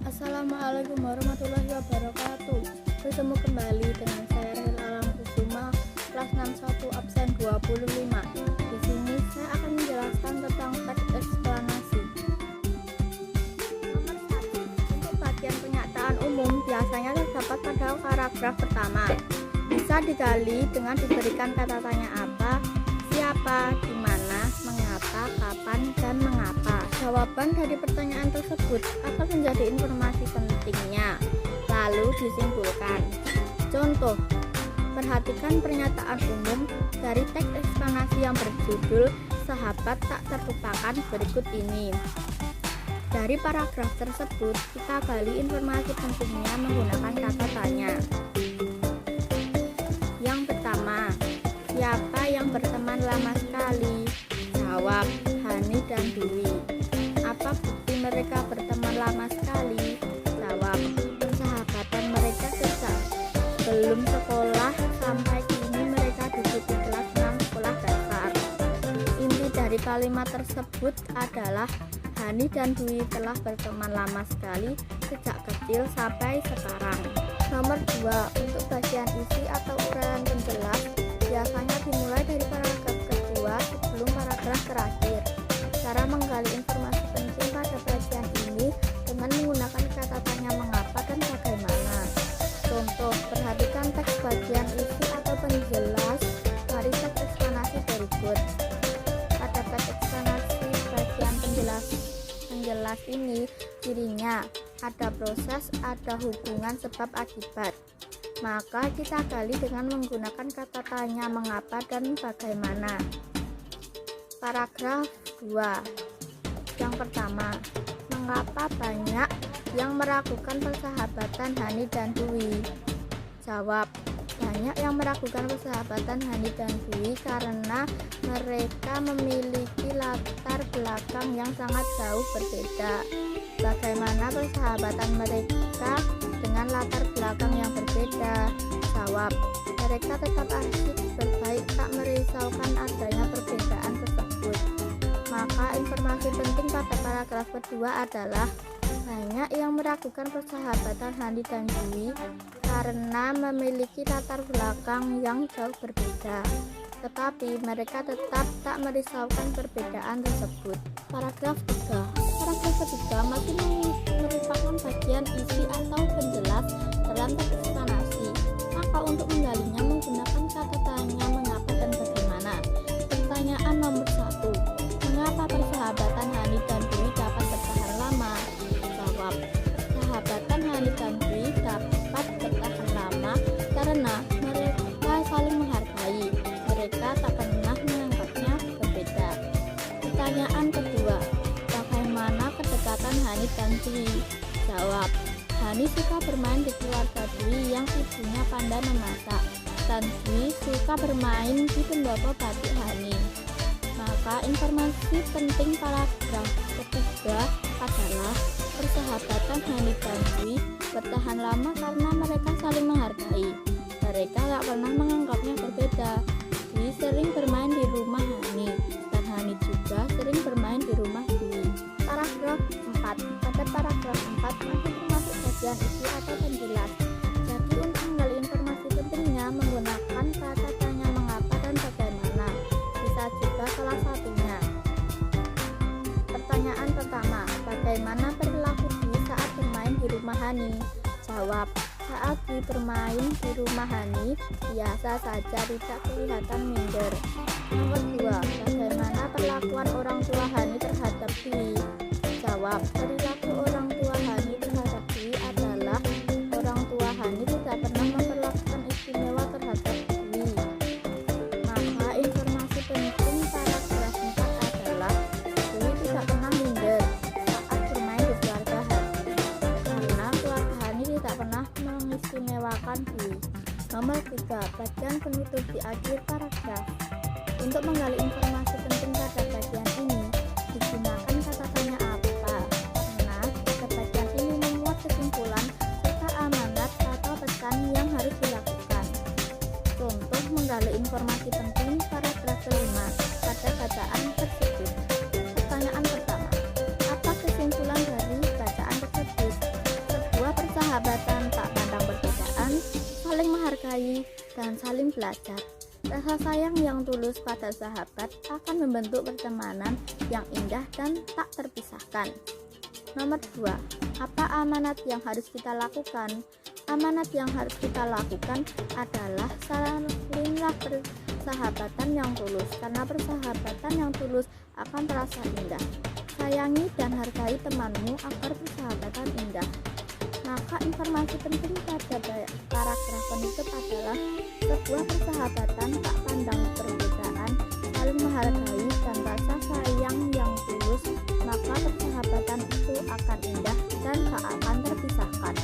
Assalamualaikum warahmatullahi wabarakatuh. Bertemu kembali dengan saya Rahel Alam Kusuma, kelas 61 absen 25. Di sini saya akan menjelaskan tentang teks eksplanasi. Nomor 1. Untuk bagian pernyataan umum biasanya terdapat pada paragraf pertama. Bisa digali dengan diberikan kata tanya apa, siapa, di mana, mengapa, kapan, dan mengapa. Jawaban dari pertanyaan tersebut akan menjadi informasi pentingnya, lalu disimpulkan. Contoh, perhatikan pernyataan umum dari teks eksplanasi yang berjudul "Sahabat Tak Terlupakan" berikut ini. Dari paragraf tersebut, kita gali informasi pentingnya menggunakan kata tanya. Yang pertama, siapa yang berteman lama sekali? Jawab, Hani dan Dwi. Apa bukti mereka berteman lama sekali? Jawab, persahabatan mereka sejak belum sekolah sampai kini mereka duduk di kelas 6 sekolah dasar. Inti dari kalimat tersebut adalah Hani dan Dwi telah berteman lama sekali sejak kecil sampai sekarang. Nomor 2. Untuk bagian isi atau uraian penjelas biasanya dimulai dari paragraf kedua sebelum paragraf terakhir. Cara menggali informasi penting pada bagian ini dengan menggunakan kata tanya mengapa dan bagaimana. Contoh, perhatikan teks bagian isi atau penjelas dari teks eksplanasi berikut. Pada teks eksplanasi bagian penjelas ini cirinya ada proses, ada hubungan sebab akibat. Maka kita gali dengan menggunakan kata tanya mengapa dan bagaimana. Paragraf 2. Yang pertama, mengapa banyak yang meragukan persahabatan Hani dan Dwi? Jawab, banyak yang meragukan persahabatan Hani dan Dwi karena mereka memiliki latar belakang yang sangat jauh berbeda. Bagaimana persahabatan mereka dengan latar belakang yang berbeda? Jawab, mereka tetap asyik berbaik, tak merisaukan adanya perbedaan tersebut. Maka informasi penting pada paragraf kedua adalah banyak yang meragukan persahabatan Hani dan Dwi karena memiliki latar belakang yang jauh berbeda, tetapi mereka tetap tak merisaukan perbedaan tersebut. Paragraf 3. Paragraf ketiga masih merupakan bagian isi atau penjelas dalam teks eksplanasi. Maka untuk menggalinya menggunakan kata tanya mengapa dan bagaimana. Pertanyaan nomor 1. Mengapa persahabatan Hani dan Dwi dapat bertahan lama? Jawab, persahabatan Hani dan Dwi dapat bertahan lama karena mereka saling menghargai. Mereka tak pernah menganggapnya berbeda. Pertanyaan kedua, bagaimana kedekatan Hani dan Dwi? Jawab, Hani suka bermain di keluarga Dwi yang ibunya pandai memasak, dan Dwi suka bermain di pendopo batik Hani. Maka informasi penting paragraf ketiga adalah persahabatan Hani dan Dwi bertahan lama karena mereka saling menghargai. Mereka tak pernah menganggapnya berbeda. Dwi sering bermain di rumah Hani, dan Hani juga sering bermain di rumah Dwi. Paragraf 4. Pada paragraf 4 masih termasuk bagian isi atau penjelas. Jadi untuk menggali informasi pentingnya menggunakan kata tanya mengapa dan bagaimana. Bisa juga salah satunya. Pertanyaan pertama, bagaimana perilaku Dwi saat bermain di rumah Hani? Jawab, saat Dwi bermain di rumah Hani biasa saja, tidak kelihatan minder. Nomor 2, bagaimana perlakuan orang tua Hani terhadap Dwi? Jawab, perilaku orang tua Hani terhadap Dwi adalah orang tua Hani tidak pernah memperlakukan istimewa terhadap Dwi. Maka informasi penting paragraf 4 adalah Dwi tidak pernah minder saat bermain di keluarga Hani karena keluarga Hani tidak pernah mengistimewakan Dwi. Nomor 3, bagian penutup di akhir paragraf. Untuk menggali informasi penting pada bagian ini digunakan kata tanya apa, karena pada bagian ini memuat kesimpulan serta amanat atau pesan yang harus dilakukan. Contoh menggali informasi penting paragraf kelima pada bacaan tersebut. Pertanyaan pertama, apa kesimpulan dari bacaan tersebut? belajar. Rasa sayang yang tulus pada sahabat akan membentuk pertemanan yang indah dan tak terpisahkan. Nomor 2. Apa amanat yang harus kita lakukan? Amanat yang harus kita lakukan adalah salinlah persahabatan yang tulus, karena persahabatan yang tulus akan terasa indah. Sayangi dan hargai temanmu agar persahabatan indah. Maka informasi penting pada paragraf penutup adalah sebuah persahabatan tak pandang perbedaan, saling menghargai dan rasa sayang yang tulus, maka persahabatan itu akan indah dan tak akan terpisahkan.